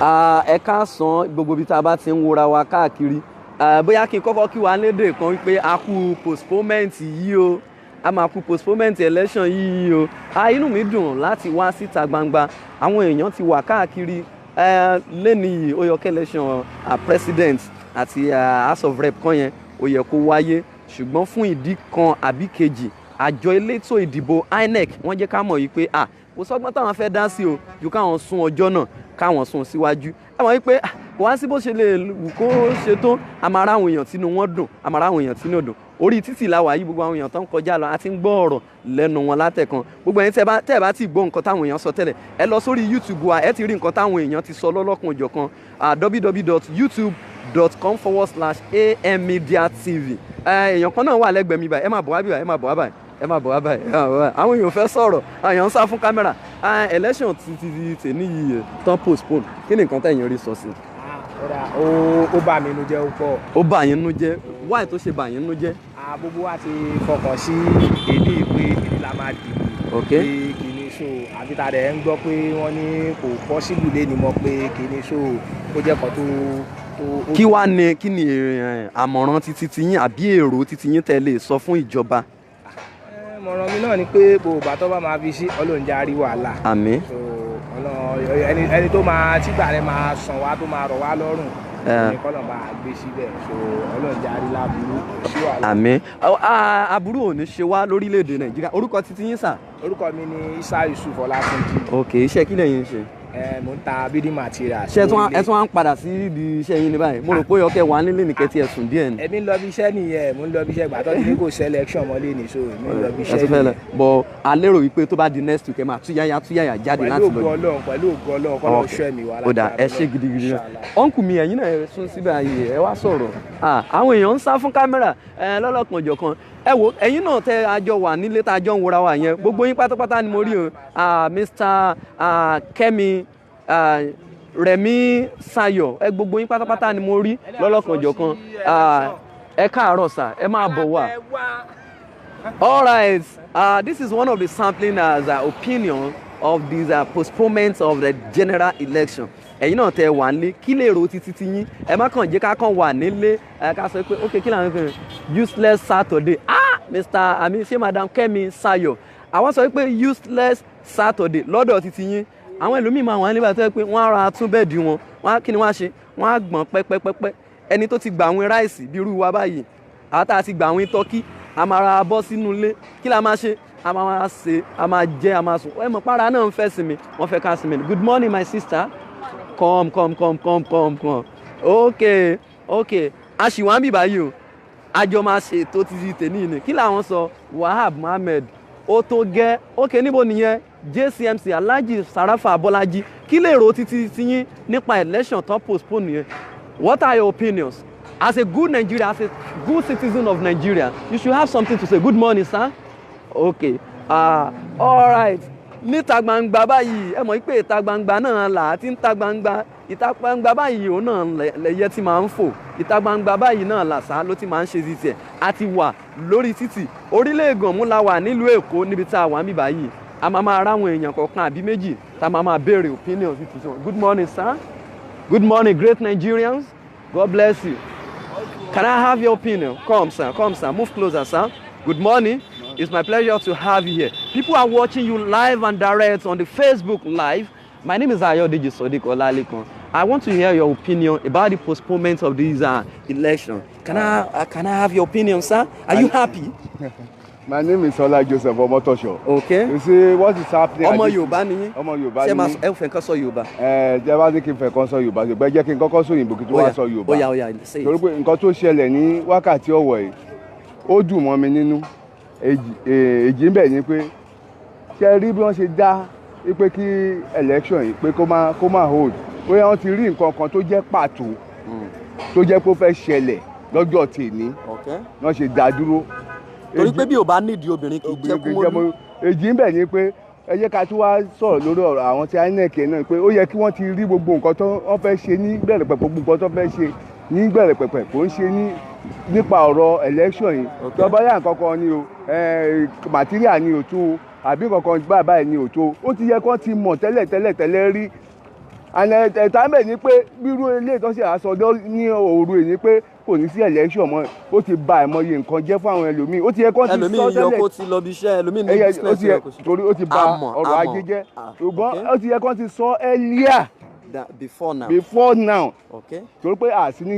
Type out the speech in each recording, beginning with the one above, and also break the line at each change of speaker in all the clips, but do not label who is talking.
Ẹ káàsán gbogbo ibi tá a bá ti ń wora wa káàkiri. Bóyá kí n kọ́kọ́ kí wa lédè kan wípé a kú postponement yìí o. A máa kú postponement election yìí o. Inú mi dùn láti wá síta gbangba. Àwọn èèyàn ti wà káàkiri. Lẹ́ni ó yẹ kí election president àti House of Rep kan yẹn ó yẹ kó wáyé. Ṣùgbọ́n fún ìdí kan àbí kejì, àjọ elétò ìdìbò INEC wọ́n jẹ́ ká mọ̀ yìí pé kò sọ́gbọ́n táwọn fẹ́ dá sí o ju káwọn sún ọjọ́ náà káwọn sún síwájú. Ẹ mọ̀ wípé kò wá sí bó ṣe lè wù kó ṣe tó, a máa rá àwọn èèyàn tínú wọn dùn, a máa rá àwọn èèyàn tínú ò dùn. Orí títì la wà yìí, gbogbo àwọn èèyàn tó ń kọjá lọ, a ti ń gbọ́ ọ̀rọ̀ lẹ́nu wọn látẹ̀kan. Gbogbo ẹ̀yin tẹ́ ẹ bá ti gbọ́ nǹkan táwọn èèyàn sọ tẹ́lẹ̀, ẹ lọ sórí YouTube wa, ẹ ti rí nǹkan táwọn èèyàn ti sọ lọ́lọ́kan òjọ̀kan. www.youtube.com/AMmediaTV. Èèyàn kan náà wà lẹ́gbẹ̀ẹ́ mi báyìí, ẹ máa bọ̀ wá báyìí, ẹ máa bọ̀ wá báyìí, ẹ máa bọ̀ wá báyìí. Àwọn èèyàn fẹ́ sọ̀rọ̀, àwọn èèyàn ń sá fún kámẹ́rà. Election ti tèmi yìí tán postpone, kí ni nǹkan tẹ̀yin rí sọ sí?
Ó bà mí nínú jẹ́ ó pọ̀.
Ó bà yín nínú jẹ́? Why tó ṣe bà yín nínú jẹ́?
Gbogbo wa ti fọkàn sí èdè pé èdè la máa dìbò.
Ok.
Pé kìíní so àbí ta dẹ̀ ń gbọ́ pé wọ́n ní kò possible lé ní mọ́ pé kìíní so ó jẹ́ kan tó.
Kí wá ní kí ni àmọ̀ràn titi yín àbí èrò titi yín tẹ́ lè sọ fún ìjọba?
Ìmọ̀ràn mi náà ni pé bòbá tó bá máa fi sí Ọlọ́run jẹ́ á rí wàhálà.
Àmín.
Ẹni tó máa tígbà rẹ̀ máa sàn wá tó máa rọ̀ wá lọ́rùn ní kọ́nà bá gbé síbẹ̀, so Ọlọ́run jẹ́ á rí láburú sí wàhálà.
Àmín. Aburú ò ní ṣe wá lórílẹ̀‐èdè Nàìjíríà. Orúkọ titi yín sà?
Orúkọ mi ni Isa Yusuf Ọlátúnjí.
Ok, iṣẹ́ kí lẹ̀yin ń ṣe?
Mo ń ta building materials.
Ṣé ẹ tún wá ń padà sí ibi iṣẹ́ yín ní báyìí? Mo rò pé ọkẹ́ wà nílé nìkẹ́ tí ẹ sùn díẹ̀ ni.
Èmi ń lọ bí iṣẹ́ nìyẹn, mo ń lọ bí iṣẹ́ gbàtọ́ ní kò selection mọ́lé ní, so èmi ń lọ bí iṣẹ́ nìyẹn.
Bọ̀ a lérò wípé tó bá di next week ẹ máa túyáyá jáde láti lọ.
Pẹ̀lú ògo Ọlọ́run kọ́ lọ ṣọ́ ẹ̀mí wa.
Ó dà, ẹ ṣé gidigidi. Ọ̀nkù mi ẹ̀yin náà sún síbẹ̀ ayé ẹ wá sọ̀rọ̀. Àwọn èèyàn ń sá fún kámẹ́rà lọ́lọ́kanòjọ̀kan. Ẹ wo ẹ̀yin náà tẹ àjọ wà nílé tá a jọ ń wora wa yẹn, gbogbo yín pátápátá ni mo rí o. Mr. Kẹ́mi Rẹ̀mí Sayọ̀, gbogbo yín pátápátá ni mo rí lọ́lọ́kanòjọ̀kan. Ẹ káàárọ̀ sà, ẹ máa bọ̀ wá. All right, this is one of the sampling opinion of these postponements of the general election. Ẹ̀yin náà tẹ wà nílé, kí lè ro títí tí yín? Ẹ má kàn jẹ́ ká kàn wà nílé ká sọ pé ok kí làwọn fẹ́ useless Saturday. Ṣé Madam Kẹ́mi Sayọ̀, àwọn sọ pé useless Saturday lọ́dọ̀ títí yín. Àwọn ẹlòmíì máa wà nígbà tó yẹ pé wọ́n á ra tún bẹ́ẹ̀dì wọn, kí ni wọ́n á ṣe? Wọ́n á gbọ̀n pẹ́pẹ́pẹ́pẹ́. Ẹni tó ti gbà àwọn ráìsì bí irú wa báyìí, àwọn tá a ti gbà àwọn tọ́kí, a máa ra bọ́ sínú ilé, kí la máa ṣe? A máa ṣe, a máa jẹ, a máa sùn. Ẹ mọ̀ para náà ń fẹ́ sinmi, wọ́n fẹ́ ká sinmi. Good morning my sister. Come. Okay. A ṣì wá ń bì báyìí o. Àjọ máa ṣe ètò títí tèmi ni. Kí làwọn sọ? Wahab Mohammed, ó tó gẹ́. Okay, níbo nìyẹn? JCMC Alhaji Sarafa Abọ́lájí, kí lè ro títí yín nípa election tó postpone yẹn? What are your opinions? As a good Nigerian, as a good citizen of Nigeria, you should have something to say. Good morning, sir. Okay. All right. Níta gbangba báyìí, ẹ mọ̀ pé ìta gbangba náà là á ti ń ta gbangba. Ìta gbangba báyìí òun náà lẹ̀yẹ tí máa ń fò. Ìta gbangba báyìí náà làṣà ló ti máa ń ṣe ti tiẹ̀. A ti wà lórí títì. Orílẹ̀ Ègànmú la wà nílùú Èkó níbi tá a wà níbí báyìí. A máa ráwọn èèyàn kọ̀ọ̀kan àbí méjì tá a máa béèrè opinion sí tuntun. Good morning, sir. Good morning, great Nigerians. God bless you. Can I have your opinion? Come, sir. Move closer, sir. Good morning. It's my pleasure to have you here. People are watching you live and direct on the Facebook Live. My name is Ayodeji Sodiq Olalekan. I want to hear your opinion about the postponement of these elections. Can I have your opinion, sir? Are you happy?
My name is Ola Joseph Omotosho.
Okay.
You see what is happening?
Ọmọ Yorùbá ni yín.
Ọmọ Yorùbá ni yín.
Ẹ fẹ́ kàn sọ Yorùbá.
Jẹ́ wá ní kí n fẹ́ kàn sọ Yorùbá. Ṣùgbọ́n jẹ́ kí n kọ́kọ́ sọ òyìnbó kí n tó wá sọ Yorùbá.
Ó yá, say it.
Torí pé nǹkan tó ṣẹlẹ̀ ní wákàtí ọ̀wọ̀ yìí, ó dùn mọ́ mi nínú. Èjì ń bẹ ní pé ṣe rí bí wọ́n ṣe dá pé kí election yìí pé kó má hold. Bóyá wọ́n ti rí nǹkan kan tó jẹ́ pàtó tó jẹ́ pé ó fẹ́ ṣẹlẹ̀ lọ́jọ́ tèmi. Wọ́n ṣe dá dúró.
Torí pé bí ò bá nídìí obìnrin kì í jẹ́ kú mọ́lú.
Èjì ń bẹ ní pé ẹ jẹ́ ká tún wá sọ̀rọ̀ lórí ọ̀rọ̀ àwọn tí INEC náà pé ó yẹ kí wọ́n ti rí gbogbo nǹkan tó wọ́n fẹ́ ṣe ní bẹ̀rẹ̀ pẹ̀pẹ̀, gbogbo nǹkan tó fẹ́ ṣe ní bẹ̀rẹ̀ pẹ̀pẹ̀ kò ń ṣe nípa ọ̀rọ̀ election yìí. tó bá yà nǹkan kan ni o material ni o tó àbí nǹkan kan báyìí ni o tó ó ti yẹ kó ti mọ̀ tẹ́lẹ̀ rí àná ẹ̀ta mẹ́ ni pé bírú ilé ìtọ́sí àsọdọ́ ní òru èyí pé kò ní sí election mọ́ ó ti ba àìmọye nǹkan jẹ́ fún àwọn ẹlòmíì ó ti yẹ kó ti sọ tẹ́lẹ̀
ẹlòmíì yọ kó ti lọ bí iṣẹ́ ẹlòmíì ní business rẹ̀ kò sí.
torí ó ti ba ọrọ̀ ajé jẹ́ ṣùgbọ́n ó ti yẹ kó ti sọ earlier before now torí pé àti ní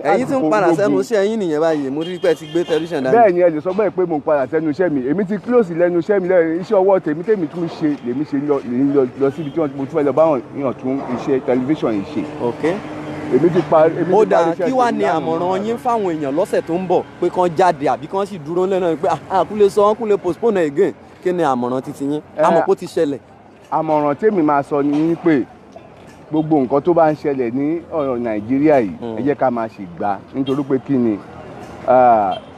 ẹ̀yin tí ń padà sẹ́nu iṣẹ́ yín nìyẹn báyìí mo rí pé ti gbé tẹlifíṣàn dání.
bẹ́ẹ̀ ni ẹ lè sọ bẹ́ẹ̀ pé mo ń padà sẹ́nu iṣẹ́ mi èmi ti close lẹ́nu iṣẹ́ mi lẹ́yìn iṣẹ́ ọwọ́ tèmi tún ṣe lèmi ṣe lọ síbi tí mo tún fẹ́ lọ báwọn èèyàn tún iṣẹ́ tẹlifíṣàn yìí ṣe. èmi ti parí iṣẹ́.
ó dáa kí wàá ní àmọ̀ràn yín fáwọn èèyàn lọ́sẹ̀ tó ń bọ̀ pé kán jáde àbí kán sì dúró lẹ́nu pé àkúlẹ̀ sọ wọn kúlẹ̀ postpone again kí ni àmọ̀ràn titi yín àmọ́ kó ti ṣẹlẹ̀.
àmọ̀ràn tèmi máa sọ ni pé gbogbo nǹkan tó bá ń ṣẹlẹ̀ ní ọ̀rọ̀ nàìjíríà yìí ẹ jẹ́ ká máa ṣì gbà nítorí pé kí ni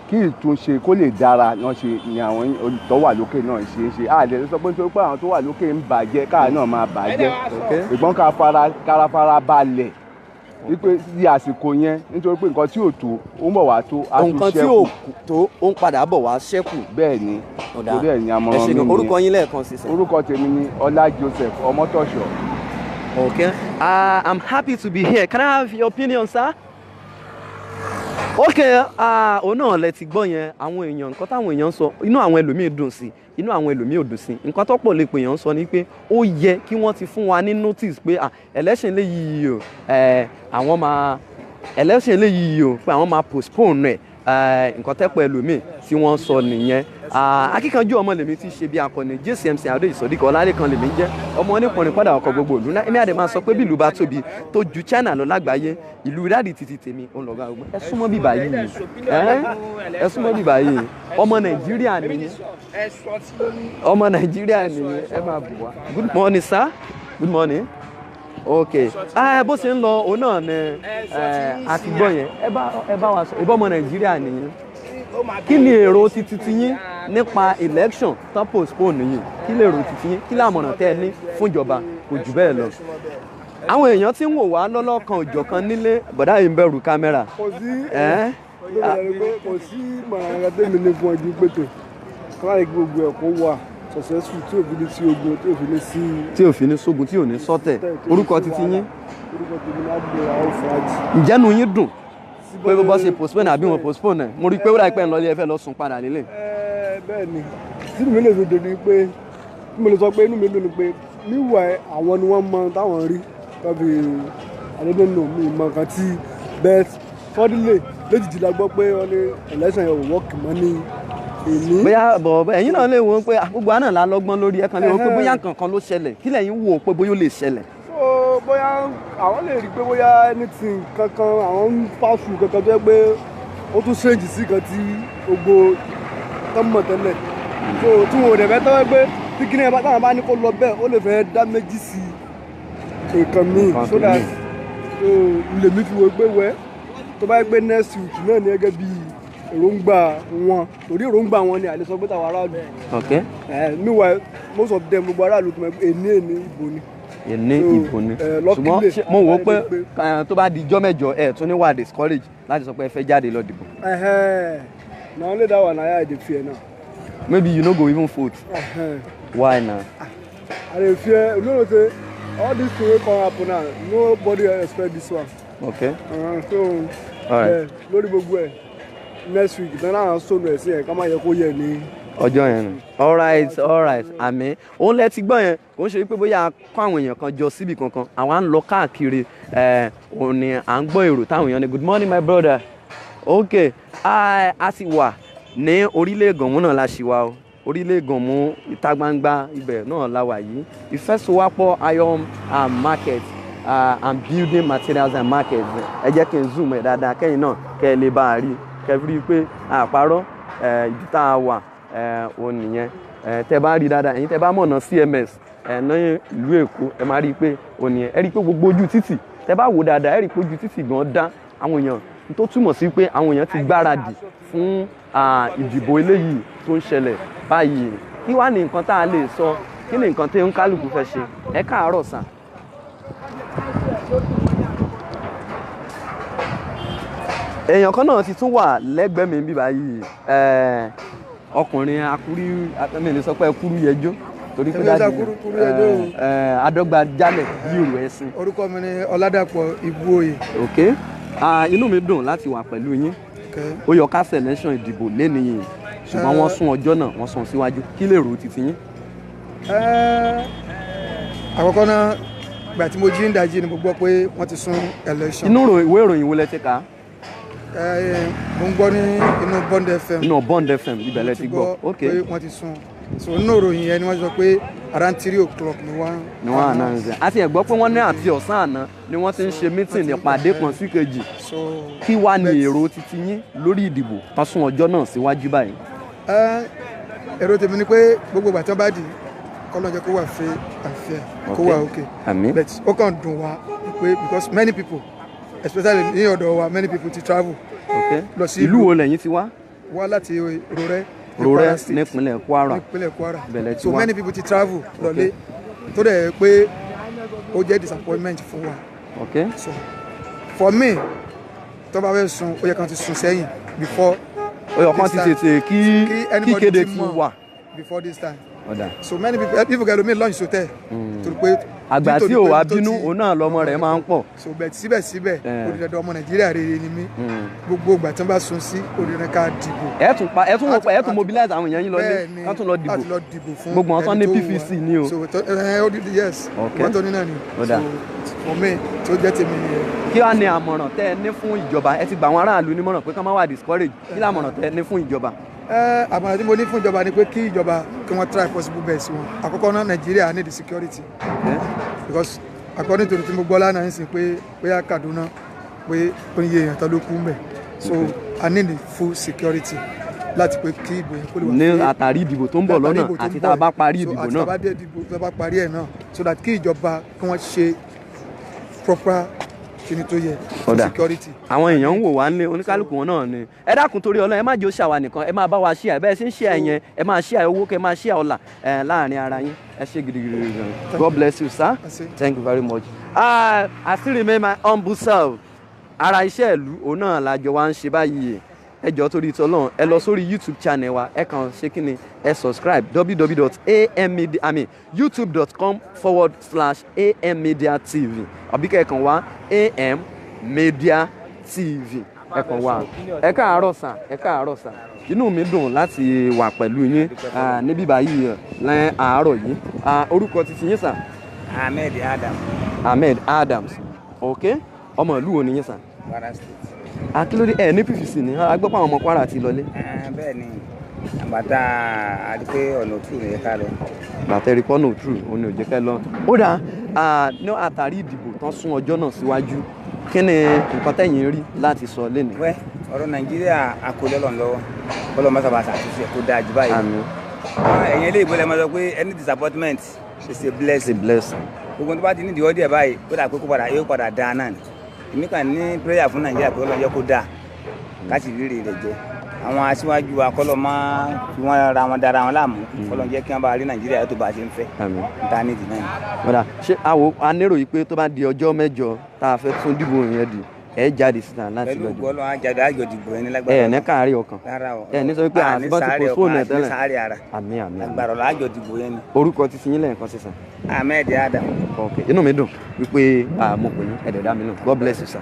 kí ìtúnṣe kó lè dára náà ṣe ni àwọn tó wà lókè náà ṣe ń ṣe àdé sọ pé nítorí pé àwọn tó wà lókè ń bàjẹ́ káà náà máa bàjẹ́ ìgbọ́n kára fara balẹ̀ wípé di àsìkò yẹn nítorí pé nǹkan tí ò tó ó ń bọ̀ wá tó á tún ṣẹ́kù.
nǹkan tí ò tó ó ń padà bọ̀ wá ṣẹ́kù.
bẹ́ẹ̀ ni torí ẹ̀ ní àmọ̀ràn mi nìyẹn.
orúkọ yín lẹ́ẹ̀kan sí sẹ́.
orúkọ tèmi ni Ọlá Joseph Ọmọtọ́ṣọ̀.
Okay. I'm happy to be here. Can I have your opinion, sir? Okay. Òun náà lẹ ti gbọ́ yẹn àwọn èèyàn nǹkan táwọn èèyàn sọ inú àwọn ẹlòmíì dùn sí inú àwọn ẹlòmíì ò dùn sí nǹkan tó pọ̀ lè pè yàn sọ ni pé ó yẹ kí wọ́n ti fún wa ní notice pé election léyìí o àwọn máa election léyìí o pé àwọn máa postpone ẹ̀ nǹkan tẹ́pọ̀ ẹlòmíì tí wọ́n sọ nìyẹn. Akíkanjú ọmọ lèmi ti ṣe bí akọni JCMC Adé Ìsọdíkọ Ọlálékan lèmi jẹ́ ọmọ oníkùnrin padà ọkọ̀ gbogbo ìlú èmi àdè máa sọ pé bí ìlú bá tóbi tó ju China lọ lágbàáyé ìlú dáàdì títí tèmi òun lọ́gá ogun ẹ súnmọ́ bíbá yìí ẹ súnmọ́ bíbá yìí ọmọ Nàìjíríà nìyí ọmọ Nàìjíríà nìyí ẹ máa bù wá. Good morning sir. Good morning. Okay. Bó ṣe ń lọ òun náà ni àti gbọ́ yẹn ẹ bá wa sọ ìbọn ọmọ Nàìjíríà nìyí kí ni èrò titi yín nípa election tán postpone yìí kí lè èrò titi yín kí làmọ̀ràn tẹ́ ẹ ní fún ìjọba kò jù bẹ́ẹ̀ lọ. àwọn èèyàn tí ń wò wá lọ́lọ́kan òjọ̀kan nílé bọ̀dá yìí ń bẹ̀rù kámẹ́rà.
kò sí màá ra tẹ́mi ní fún ọdún pẹ̀tọ̀ káláì gbogbo ẹ̀ kó wà successful tí òfin ní sí ogun tí òfin ní sí.
tí òfin ní sógun tí ò ní sọ́tẹ̀ orúkọ titi yín.
orúkọ tèmi ní Adé àwọn fàájì.
ǹjẹ́nu yín dùn pé bó bá ṣe postpone àbí wọn postpone náà mo rí i pé ó dà pé ń lọ ilé ẹ fẹ́ lọ sùn padà nílé.
bẹ́ẹ̀ ni inú mi lè fi dùn ni pé mo lè sọ pé inú mi dùn ni pé níwà àwọn ni wọ́n mọ táwọn rí tàbí àdébẹ̀nù mi mọ nǹkan tí bẹ́ẹ̀ fọ́dílé lójijì la gbọ́ pé wọ́n ní election yẹn ò wọ́ọ̀kì mọ́ ní èmi.
bóyá bọ̀ ẹ̀yin náà lè wò ó pé gbogbo àná la lọ́gbọ́n lórí ẹ̀kan lè wò ó pé bóyá nǹkan ló ṣẹlẹ̀ kí lẹ̀yin wò ó pé bóyá ó lè ṣẹlẹ̀.
bóyá àwọn lè rí i pé bóyá anything kankan àwọn ń fàṣù kankan tó yẹ pé ó tún ṣèǹjì sí kan tí gbogbo tọ́mọ̀ tẹ́lẹ̀ so tí wọn ò dẹ̀ fẹ́ tọ́wọ́ pé tí kíní ẹ̀ bá táwọn bá ní kó lọ bẹ́ẹ̀ ó lè fẹ́ dá méjì sí nǹkan míì so that lèmi fi wo pé wẹ́ tó bá yẹ pé next week náà ní gẹ́gẹ́ bí èròǹgbà wọn torí èròǹgbà wọn ni àlesọ pé tàwọn aráàlú.
Okay.
Meanwhile most of them gbogbo aráàlú tó mọ̀ pé èní ìbò ni.
èní ìbò ni ṣùgbọ́n mo wò ó pé tó bá di ijọ́ mẹ́jọ ẹ̀ tó ní wà discourage láti sọ pé ẹ fẹ́ jáde lọ dìbò.
na only that one I dey fear now.
Maybe you no go even vote. Why now?
I dey fear you know say all this thing wey come happen now nobody expect this one.
Okay.
So lórí gbogbo ẹ̀ next week then àwọn sọnù ẹ̀ sí ẹ̀ ká má yẹ kó yẹ ní.
ọjọ́ yẹn nù. Alright àmín òun lẹ ti gbọ́ yẹn kò ń ṣe wípé bóyá kó àwọn èèyàn kan jọ síbì kankan àwọn à ń lọ káàkiri òun ni à ń gbọ́ èrò táwọn èèyàn ní good morning my brother. Okay a ti wà ní orílẹ̀ Ìgànmú náà la ṣì wà o orílẹ̀ Ìgànmú ìta gbangba ibẹ̀ náà la wà yìí Ìfẹ́sowápọ̀ iron and market and building materials and market ẹ jẹ́ kí n zoom ẹ̀ dáadáa kẹ́yìn náà kẹ́ ẹ lè bá a rí kẹ́ ẹ rí i pé àpárọ̀ ibi tá a wà òun nìyẹn tẹ́ bá rí dáadáa ẹ̀yin tẹ́ bá mọ̀nà CMS ní ìlú Èkó ẹ máa rí i pé òun nìyẹn ẹ rí i pé gbogbo ojú títì tẹ́ bá wò dáadáa ẹ rí i pé ojú títì gan dá àwọn èèyàn tó túmọ̀ sí pé àwọn èèyàn ti gbáradì fún ìdìbò eléyìí tó ń ṣẹlẹ̀ báyìí kí wàá ní nǹkan tá a lè sọ kí ni nǹkan tí ń kálukú fẹ́ ṣe ẹ káàárọ̀ sà. èèyàn kan náà ti tún wà lẹ́gbẹ̀ẹ́ mi bí báyìí ọkùnrin akúrí mi lè sọ pé ẹkúrú yẹjọ́ torí pé dájú adọ́gba jálẹ̀ bí ìrù ẹ̀sìn.
Orúkọ mi ni Ọládàpọ̀ Ìgbòoyè.
ok inú mi dùn láti wà pẹ̀lú yín ó yọ ká selection ìdìbò lénìí ṣùgbọ́n wọ́n sún ọjọ́ náà wọ́n sún síwájú kí lè rò títí yín.
Àkọ́kọ́ náà ìgbà tí mo jí ń dájí ni mo gbọ́ pé wọ́n ti sún election.
inú ìwé ìròyìn wo lẹ ti kà á.
Mo ń gbọ́ ní inú Bond FM.
inú Bond FM ibẹ̀ lẹ ti gbọ́ ok
pé wọ́n ti sún so nínú ìròyìn yẹn ni wọ́n sọ pé around 3 o'clock ni wọ́n
announce àti ẹ̀gbọ́ pé wọ́n ní àti ọ̀sán àná ni wọ́n ti ń ṣe meeting ìpàdé kan sí kejì kí wá ní èrò títí yín lórí ìdìbò wọ́n sún ọjọ́ náà síwájú báyìí.
Èrò tèmi ni pé gbogbo ìgbà tí wọ́n bá dì kọ́lọ́ jẹ́ kó wà fair and fair kó wà okay but ó kàn dùn wá pé because many people especially ní ọ̀dọ̀ wa many people ti travel lọ sí
ìlú wo lẹ́yìn ti wá.
wá láti
Rorẹ́ nípínlẹ̀ Kwara
so many people ti travel lọlé tó dẹ̀ pé ó jẹ́ disappointment fún wa so for me tó bá fẹ́ sùn ó yẹ kàn ti sùn sẹ́yìn before
ó yẹ kàn ti tètè kí kéde ti wà
before this time so many people get me lunch hotel tó pé
àgbà tí ò wá bínú òun náà lọmọ rẹ̀ máa ń pọ̀.
so bẹ́ẹ̀ síbẹ̀síbẹ̀ olùdẹ̀dẹ̀ ọmọ Nàìjíríà rere ni mí gbogbo ìgbà tí wọ́n bá sun sí olùdẹ̀dẹ̀ ká dìbò.
ẹ tún mobilize àwọn èèyàn yín lọ lé ká tún lọ dìbò
fún
gbogbo wọn tán ní PVC ni o.
so yes wọ́n tó ní náà ni so for me tó jẹ́ tèmi nìyẹn.
kí wàá ní àmọ̀ràn tẹ́ ẹ ní fún ìjọba ẹ ti gbà àwọn aráàlú nímọ̀ràn pé ká má wà discourage kí làmọ̀ràn tẹ́ ẹ ní fún ìjọba.
Àmọ̀ràn tí mo ní fún ìjọba ni pé kí ìjọba kí wọ́n try possible best wọn àkọ́kọ́ náà Nàìjíríà need security because according to the tí mo gbọ́ lánàá ń sìn pé bóyá Kaduna pé oníye èèyàn tán ló kú mbẹ̀ so I need the full security láti pé kí ìbò yẹn kó lè wà.
ní àtàrí ìdìbò tó ń bọ̀ lọ́nà àti tá a bá parí ìdìbò náà.
àti tá a bá parí ẹ̀ náà so that kí ìjọba kí wọ́n ṣe proper kíni tó yẹ for security.
àwọn èèyàn ń wò wá ní oníkálukú wọn náà ni ẹ dákun torí Ọlọ́run ẹ má jẹ́ ó ṣàwà nìkan ẹ máa bá wa ṣíà bẹ́ẹ̀ sí ń ṣíà yẹn ẹ máa ṣíà owó kẹ máa ṣíà ọlà láàrin ara yín ẹ ṣe gidigidi gan. God bless you sir thank you very much. I still remain my humble self ara iṣẹ́ ìlú òun náà lájọ wa ń ṣe báyìí ẹ jọ̀ọ́ torí t'Ọlọ́run ẹ lọ sórí YouTube channel wa ẹ kàn ṣe kí ni ẹ subscribe youtube.com/ammediatv àbí kẹ́ ẹ kàn wá AM Media TV ẹ kàn wá ẹ káàárọ̀ sà inú mi dùn láti wà pẹ̀lú yín níbí báyìí lẹ́yìn àárọ̀ yìí orúkọ titi yín sà. Ahmed Adams ok ọmọ ìlú wo ni yín sà.
Kwara State.
Akílódé ẹ ní PVC ni agbọ́pọ̀ àwọn ọmọ Kwara ti lọlé.
Bẹ́ẹ̀ ni àgbàtà àdìpé ọ̀nà òtún rẹ̀ ká lọ.
Bàtẹ́rì kọ́nà òtún òun ni ò jẹ́ kẹ́ lọ. Ó dà ní àtàrí ìdìbò tán sún ọjọ́ náà síwájú kí ni nǹkan tẹ̀yìn rí láti sọ lénìí.
Wẹ́ ọ̀rọ̀ Nàìjíríà akólọ́lọ́ lọ́wọ́ kọ́lọ́ mọ́sàbà ṣàtúnṣe kó dáa jù báyìí. Ẹ̀yin ilé ìbọ̀lẹ̀ máa sọ pé any disappointment is a blessing. Gbogbo tó bá ti ní ìdíwọ́ díẹ̀ báyìí ó dà pé yóò padà dáa náà ni. Èmi kàn ní prayer fún Nàìjíríà pé Ọlọ́run jẹ́ kó dáa láti rírì rẹ̀ jẹ́ àwọn aṣíwájú wa kọ́lọ́ máa fi wọ́n ra wọn dára wọn láàmú kọ́lọ́ jẹ́ kí wọ́n bá rí Nàìjíríà tó bá ṣe ń fẹ́ níta nídìí náà.
Ọ̀dà ṣé a nérò yìí pé tó bá di ọjọ́ mẹ́jọ tá a fẹ́ tún dìbò yẹn di ẹ jáde síta láti lọ́jọ́.
pẹ̀lú ògbọ́lọ́ àjàdá àjọ dìbò ẹni lágbára.
ẹ ní káàárí ọkàn ẹ ní sọ pé àbọ̀ ti postpone ẹ̀ tẹ́lẹ̀. àmín
agbára ọ̀la àjọ dìbò yẹn ni.
orúkọ ti fi yín lẹ́yìn kan sísan.
Ahmed Adam.
ok inú mi dùn wípé mo pè yín ẹ̀dẹ̀dá mi nù God bless you sir.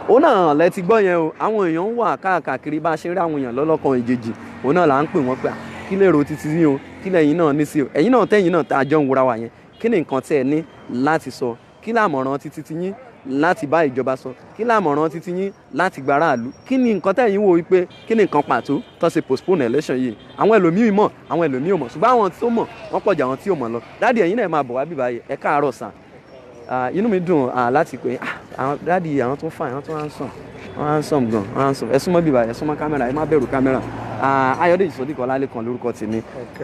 ó náà lẹ ti gbọ́ yẹn o àwọn èèyàn wà káàkiri bá a ṣe rí àwọn èèyàn lọ́lọ́kan ìjèjì òun náà là ń pè wọ́n pé kí lè ro títí yín o kí lẹ́yìn náà ní sí o ẹ̀yin náà tẹ́yìn náà tá a jọ ń wúra wà yẹn kí ni nǹkan tẹ́ ẹ ní láti sọ kí lámọ̀ràn títí ti yín láti bá ìjọba sọ kí lámọ̀ràn títí yín láti gba aráàlú kí ni nǹkan tẹ́yìn wò wípé kí ni nǹkan pàtó tó ṣe postpone election yìí àwọn ẹlòmíì mọ̀ àwọn ẹlòmíì ò mọ̀ ṣùgbọ́n àwọn tó mọ̀ wọ́n pọ̀ jù àwọn tí ò mọ̀ lọ dáàdi ẹ̀yin náà máa bọ̀ wá bíbá yìí ẹ káàárọ̀ sàn inú mi dùn láti pé àwọn dáàdi àwọn tó fà àwọn tó handsome gan handsome ẹ súnmọ́ bíbá ẹ súnmọ́ kámẹ́rà ẹ má bẹ̀rù kámẹ́rà Ayọ̀dèjì Sodiq Ọlálékan lórúkọ tèmi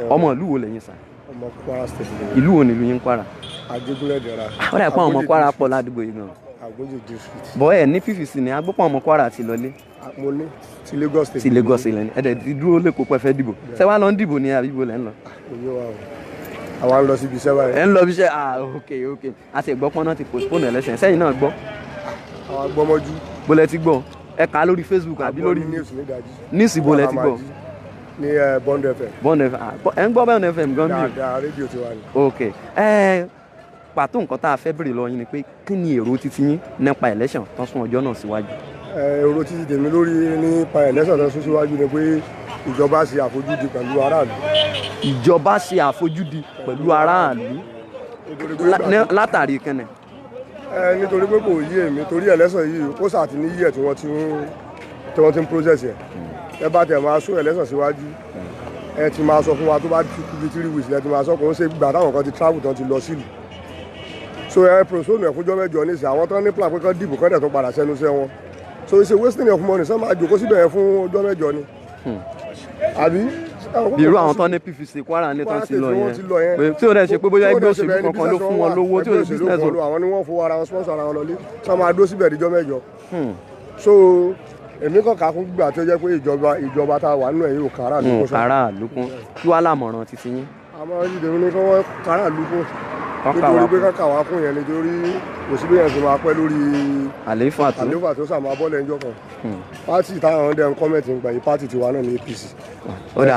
ọmọ ìlú wo lẹ́yìn sàn.
ọmọ Kwara State.
ìlú wo nílùú yín Kwara.
Ajégúnlẹ̀dẹ̀ra.
ó dà pé àwọn ọmọ Kwara pọ̀ ládùúgbò yìí gan.
Àgbójì district.
bọ́ ẹ̀ ní PVC ni agbópọ̀ ọmọ Kwara ti lọlé.
mo ní ti Lagos State.
ti Lagos State lẹ́ni ẹ̀dẹ̀ ti dúró lẹ́kọ̀ọ́ pẹ́ fẹ́ dìbò. ṣé wàá lọ ń dìbò ní àbíbo lẹ́ ń lọ.
òye wa o àwa ń lọ síbi iṣẹ́ báyìí.
ẹ ń lọ bí iṣẹ́ ok a ti gbọ́ pọ́n náà ti postpone election sẹ́yìn náà gbọ́.
àwa gbọ́mọ́jú.
bó lẹ ti gbọ́ ẹ kà á lórí Facebook àbí lórí
news
bó lẹ ti gbọ́
ní Bond FM.
Bond FM ẹ̀ ń gbọ́ Bond FM gan bí.
dáadáa rédíò ti wà ní.
ok pàtó nǹkan tá a fẹ́ bèrè lọ yín ni pé kí ni èrò títí yín nípa election tó sún ọjọ́ náà síwájú.
èrò títí tèmi lórí nípa election tó sún síwájú ni pé ìjọba ṣe àfojúdi pẹ̀lú aráàlú.
ìjọba ṣe àfojúdi pẹ̀lú aráàlú látàrí kẹ́nẹ̀.
nítorí pé kò yé èmi torí election yìí ó sàtì ní yíyẹ tí wọ́n ti ń process yẹn ẹ bá tẹ̀ máa sún election síwájú ẹ ti máa sọ fún wa tó bá ti kú bí 3 weeks ẹ ti máa sọ kò ń ṣe gbà táwọn kan ti travel tán ti lọ sílùú so ẹ prosome ẹ fúnjọ́ mẹ́jọ ní ìsìn àwọn tán ní plan pé kán dìbò kán dẹ̀ tó padà sẹ́nu iṣẹ́ wọn so it's a wasting of money sọ máa jòkó síbẹ̀ yẹn fún ọjọ́ mẹ́jọ ni àbí.
bí irú àwọn tán ní PVC Kwara ní tán ti lọ yẹn tí ó dẹ̀ ṣe pé bóyá ẹgbẹ́ òṣèlú kankan ló fún wọn lówó tí ó sì business wọn.
àwọn ni wọ́n fowó ara wọn sponsor ara wọn lọlé sọ máa dó síbẹ̀ díjọ́ mẹ́jọ so èmi kàn ká fún gbà tó jẹ́ pé ìjọba tá a wà nínú ẹ̀yìn ò kára lókun.
kára lókun kí wàá lámọ̀ràn títí yín.
àmọ́ ìdèmí ni kí wọ́n kára lókun nítorí pé káka wá fún yẹn nítorí kò sí bẹ́ẹ̀ sì máa pẹ́ lórí àlééfà tó sàmà bọ́ọ̀lù ẹjọ́ kan pátì táwọn ọ̀dẹ́ ń kọ́mẹ̀tì ń gbà yí pátì tiwa náà ní APC.
ó dà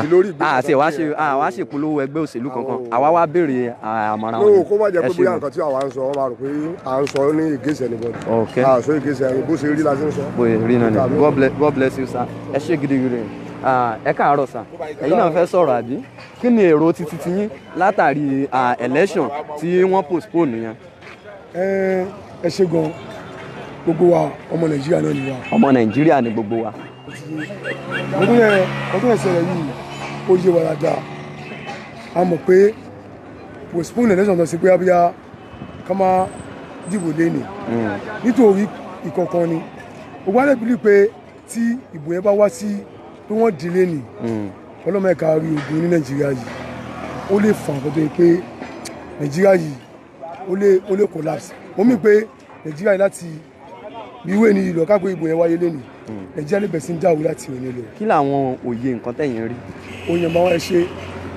àti àwa ṣèpolówó ẹgbẹ́ òṣèlú kankan àwa wá béèrè àmọ̀ràn wọn.
no kó má jẹ́ pé bóyá nǹkan tí àwa ń sọ wọ́n máa rò pé à ń sọ ní ìgéṣẹ́ ní bọ́ọ̀dù à sọ ìgéṣẹ́ ẹni bó ṣe rí la ṣe ń sọ.
bó ṣe rí náà ni God bless you sir ẹ ṣé gidigidi ẹ káàárọ̀ sà ẹ̀yin náà fẹ́ sọ̀rọ̀ àbí kí ni èrò títí ti yín látàrí election tí wọ́n postpone yẹn.
ẹ ṣe gan gbogbo wa ọmọ Nàìjíríà náà ni wa.
ọmọ Nàìjíríà ni gbogbo wa.
ọdún yẹn ṣẹlẹ̀ yìí ó yé wa dáadáa a mọ̀ pé postpone election tó ṣe pé abíyá ká má dìbò lẹ́nìí nítorí ìkọ̀kan ni gbogbo alẹ́ bíi pé tí ìbò yẹn bá wá sí pé wọ́n di lẹ́nìí ọlọ́mọ ẹ̀ka rí ogun ní Nàìjíríà yìí ó lè fà nǹkan tó yẹ pé Nàìjíríà yìí ó lè collapse wọ́n mí pé Nàìjíríà yìí láti bí ìwé ni ìlọ kápẹ́ ìbò yẹn wáyé lẹ́nìí Nàìjíríà lè bẹ̀rẹ̀ sí ń dáwó láti òní lọ.
kí làwọn òye nǹkan tẹ̀yìn rí.
òye máa wá ṣe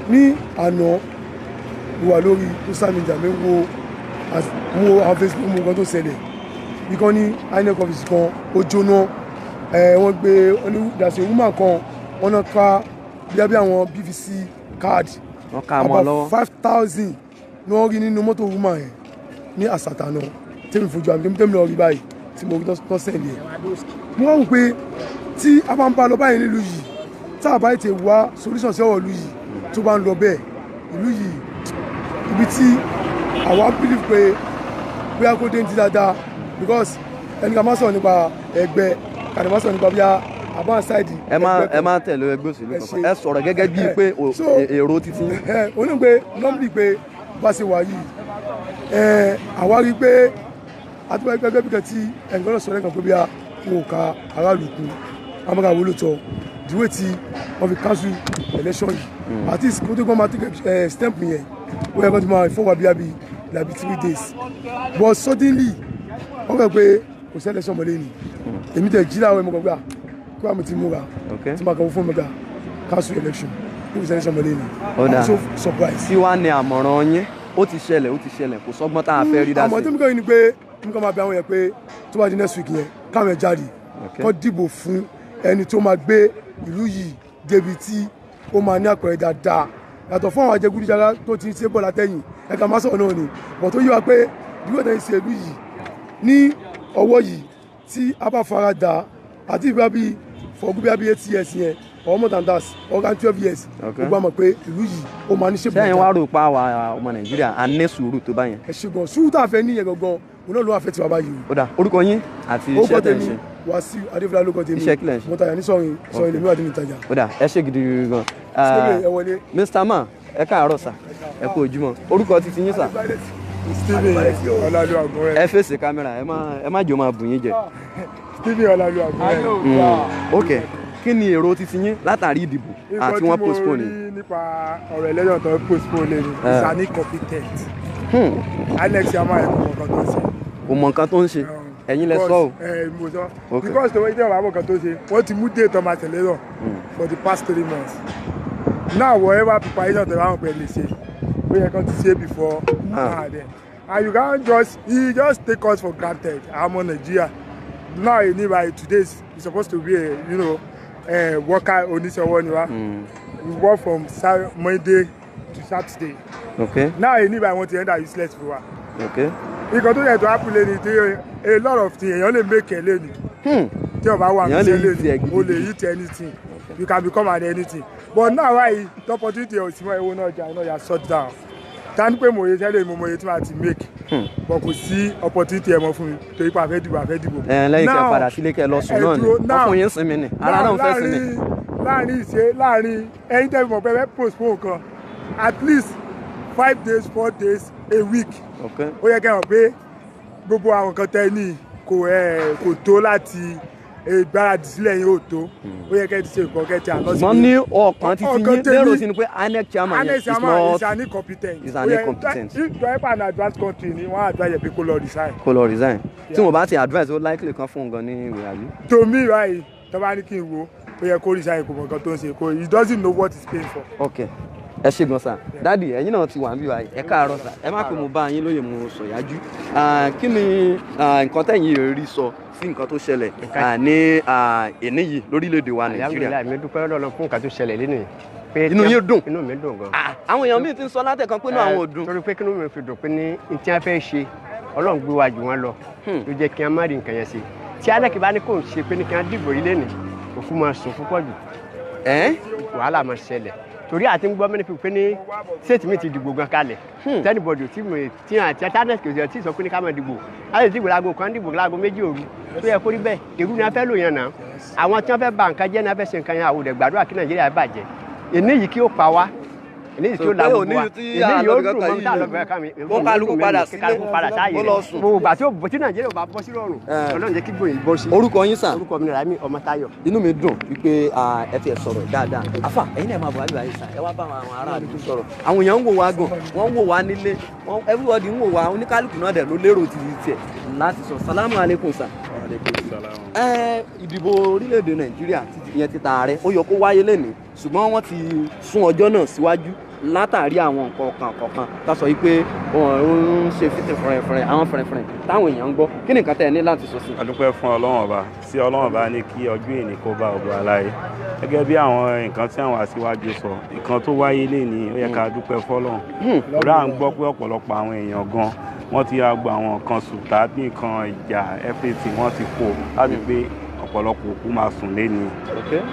ní àná mo wà lórí social media mi wo àwọn Facebook mo nǹkan tó ṣẹlẹ̀ bí kan ní INEC office kan ó jóná wọ́n gbé dàsí woman kan wọ́n náà ká bí àwọn PVC card about 5,000 ní wọ́n rí nínú mọ́tò woman yẹn ní àsàtà náà tẹ́mi fojú àmì tẹ́mi lọ rí báyìí tí mo rí tó sẹ́ẹ̀lì ẹ̀. mo wá wò pé tí a bá ń bá lọ báyìí nílùú yìí tá a bá yìí ti wá solution sí ọ̀rọ̀ ìlú yìí tó bá ń lọ bẹ́ẹ̀ ìlú yìí ibi tí àwa believe pé bóyá kó dé ní ti dáadáa because ẹni ká má sọ̀rọ̀ nípa ẹgbẹ́ kàdé má sọ̀rọ̀ nípa bóyá àbá ṣáìdì.
ẹ má tẹ̀lé ẹgbẹ́ òṣèlú kankan ẹ sọ̀rọ̀ gẹ́gẹ́ bíi pé èrò títí.
ó ní pé nọ́mbìlì pé bá ṣe wà yìí àwa rí i pé àtúbọ̀ ẹgbẹ́ bí kan tí ẹ̀ǹkan náà sọ̀rọ̀ ẹ̀kan pé bí a wọn ò ka aráàlú kú amúra wo ló tọ́ ìdíwé tí wọ́n fi cancel election yìí àti kó tó gbọ́n máa tẹ́ stamp yẹn ó yẹ kó tó máa fọwọ́ bí i like 3 days but suddenly wọ́n gbà pé kò sí election mọ́lẹ́ ni èmi tẹ̀ jí láwọn ẹ̀mọ́ gbà kí wàá mi ti múra tí màá kàn fún mi gbà cancel election kí kò sí election mọ́lẹ́ ni I'm so surprised.
kí wàá ní àmọ̀ràn yín ó ti ṣẹlẹ̀ kò sọ́gbọ́n tá a fẹ́ rí dá sí.
àmọ́ tó ń kọ́ yìí ni pé nǹkan máa bẹ àwọn yẹn pé tó bá di next week yẹn káwọn ẹ̀ jáde kó dìbò fún ẹni tó máa gbé ìlú yìí débi tí ó máa ní àpẹẹrẹ dáadáa yàtọ̀ fún àwọn ajẹgúdújàrá tó ti ṣe bọ̀ látẹ̀yìn ẹ̀ka máa sọ̀rọ̀ náà ni bọ̀ tó yí wa pé ìlú ọ̀dà ìṣe ìlú yìí ní ọwọ́ yìí tí a bá fara dà àti ìgbà bíi fọ̀gú bí abíyé 8 years yẹn or more than that or 12 years gbogbo àmọ̀ pé ìlú yìí ó máa ní ṣe bọ̀.
sẹ́yìn wá rò pa àwa ọmọ Nàìjíríà a ní sùúrù tó bá yẹn.
ẹ ṣe gan sùúrù tá a fẹ́ níyẹn gangan òun náà ló wà fẹ́ ti bàbá yìí.
ó dà orúkọ yín àti iṣẹ́ tẹ̀ ń ṣe.
Wàsíù Adéfúlá ló kọ́ tèmi
iṣẹ́ kílẹ̀ ń ṣe.
mo tàyà ní sọ̀rin lèmi wà nínú ìtajà.
ó dà ẹ ṣe gidi gan. Mr. Man ẹ káàárọ̀ sà ẹ kú ojúmọ́ orúkọ titi yín sà.
Stephen Ọláluwàgúnrẹ́.
ẹ fèsì kámẹ́rà ẹ má jọ máa bù yín jẹ.
Stephen Ọláluwàgúnrẹ́.
ok kí ni èrò titi yín látàrí ìdìbò àti wọ́n postpone.
nǹkan tí mo rí nípa ọ̀rọ̀ ẹlẹ́yọ̀ tó postpone ni is an incompetent. Alex yamma ẹ̀ kò mọ nǹkan tó ń ṣe.
kò mọ nǹkan tó ń ṣe ẹ̀yin lẹ sọ o.
mo sọ because tó wọ́n jẹ́ ọ̀rọ̀ àwọn nǹkan tó ṣe wọ́n ti mú date ọmọ àtẹ̀lẹ́yọ̀ for the past 3 months. Now whatever preparation they want to say, we are going to say before then. And you can't just take us for granted. I'm on Nigeria. Now today is supposed to be a worker on this one.
we work from Monday to Saturday.
Okay.
Now I want to enter useless for wa.
Okay.
Because tó yẹ tó happen lẹ́ni a lot of things èèyàn lè make ẹ̀ lẹ́ni. Tí o bá wà ní lẹ́ni o lè eat anything. You can become an anything. But now why the opportunity of ìsìnwó ewo náà jà náà yà shut down. Tani pé mo yẹ tẹ́lẹ̀ mo yẹ tí wọ́n ti make. But kò sí opportunity ẹ̀ mọ́ fún mi torí pé àfẹ́ dìbò.
Lẹ́yìn kẹ́ padà sílé kẹ́ lọ sùn náà ni ọkùnrin sinmi ni ara náà fẹ́ sinmi.
Láàrin ẹ̀yin tẹ́ mọ̀ pé postpone kan at least 5 days 4 days a week. Ó yẹ kẹ́ mọ̀ pé gbogbo àwọn nǹkan tẹ́ ní kò tó láti ìgbáradì sílẹ̀ yín ò tó. Ó yẹ kẹ́ ti ṣe nǹkan kẹ́ ti àná sí.
Wọ́n ní ọkàn títí yín lérò sí ni pé INEC chairman yẹn is not
is an incompetent. If you are an advanced country ni wọ́n advise pé kó lọ resign. Tí
wọ́n bá ti advise ó likely kan fún un gan ní ìwé àbí.
To me right tó bá ní kí n wo ó yẹ kó resign kò mọ̀ nǹkan tó ń ṣe kó he doesn't know what he's paying for.
Okay. Ẹ ṣé gan sir. Dádì ẹ̀yin náà ti wà níbí wa ẹ káàárọ̀ sir. Ẹ má pè mo bá yín lóye mo sọ̀yájú. Kí ni nǹkan tẹ̀yin rí sọ sí nǹkan tó ṣẹlẹ̀ ní èní yìí lórílẹ̀‐èdè wa Nàìjíríà?
Alhamdulillah, mi dúpẹ́ lọ́dọ̀ fún nǹkan tó ṣẹlẹ̀ lẹ́nu yìí.
Inú yín dùn?
Inú mi dùn gan.
Àwọn èèyàn míì ti ń sọ látẹ̀kan pé inú àwọn ò dùn.
Torí pé kí inú mi fi dùn pé ní tí wọ́n fẹ́ ṣe Ọlọ́run gbé wa jù wọ́n lọ ló jẹ́ kí wọ́n má rí nǹkan yẹn ṣe. Tí INEC bá ní kò ń ṣe pé ní kí wọ́n dìbò yìí lẹ́nu òkú máa sùn púpọ̀ jù. Wàhálà máa ṣẹlẹ̀. Torí àti ń gbọ́ mẹ́ni pé ní state mi ti dìbò gan kalẹ̀. Tẹ́nibọ̀dù tí àti INEC kò tí ì sọ pé ní ká máa dìbò. Láti dìbò láago kan dìbò láago méjì òru. Tó yẹ kó rí bẹ́ẹ̀ èrú ni a fẹ́ lò yẹn náà. Àwọn tí wọ́n fẹ́ ba nǹkan jẹ́ ní a fẹ́ ṣe nǹkan yẹn àwòdẹ̀ gbàdúrà kí Nàìjíríà bàjẹ́. Èní yìí kí ó pa wá. Èní yìí kí ó la gbogbo wa. Èní yìí ó dùn mọ́ tá a lọ bẹ̀rẹ̀ ká mi.
Kó kálukú padà sílé
sáàyè rẹ̀. Gbogbo ìgbà tí Nàìjíríà bá bọ́ sí rọrùn. Ọlọ́run jẹ́ kí gbòyìn bọ́ sí.
Orúkọ yín sà?
Orúkọ mi ni Ràmí Ọmọ́táyọ̀.
Inú mi dùn wípé ẹ ti ẹ̀ sọ̀rọ̀ dáadáa. Àfà ẹ̀yin náà máa bọ̀ wájú àyíṣà ẹ wá bá àwọn ará àdúgbò sọ̀rọ̀. Àwọn èèyàn ń wò wá gan, wọ́n ń wò wá nílé, everybody ń wò wá oníkálukú náà dẹ̀ ló lérò ti tiẹ̀ láti sọ. Salamu alaikum sà. Ìdìbò orílẹ̀-èdè Nàìjíríà ìyẹn ti tààrẹ ó yọ kó wáyé lénìí ṣùgbọ́n wọ́n ti sún ọjọ́ náà síwájú látàrí àwọn nǹkan kọ̀ọ̀kan tá sọ yìí pé ó ń ṣe fìtì fẹ̀rẹ̀fẹ̀rẹ̀ àwọn fẹ̀rẹ̀fẹ̀rẹ̀ táwọn èèyàn ń gbọ́ kí ni nǹkan tẹ́ ẹ ní láti sọ sí.
A dúpẹ́ fún Ọlọ́run ọba tí Ọlọ́run ọba ní kí ọjọ́ èní kó bá ọgbọ aláyé gẹ́gẹ́ bí àwọn nǹkan tí àwọn aṣíwájú sọ nǹkan tó wáyé lénìí ó yẹ ká dúpẹ́ fọ́lọ́run orí à ń gbọ́ pé ọ̀pọ̀lọpọ̀ àwọn èèyàn gan wọ́n ti gba àwọn nǹkan sùtá bí nǹkan ìjà everything wọ́n ti kó láti pé ọ̀pọ̀lọpọ̀ òkú máa sùn léni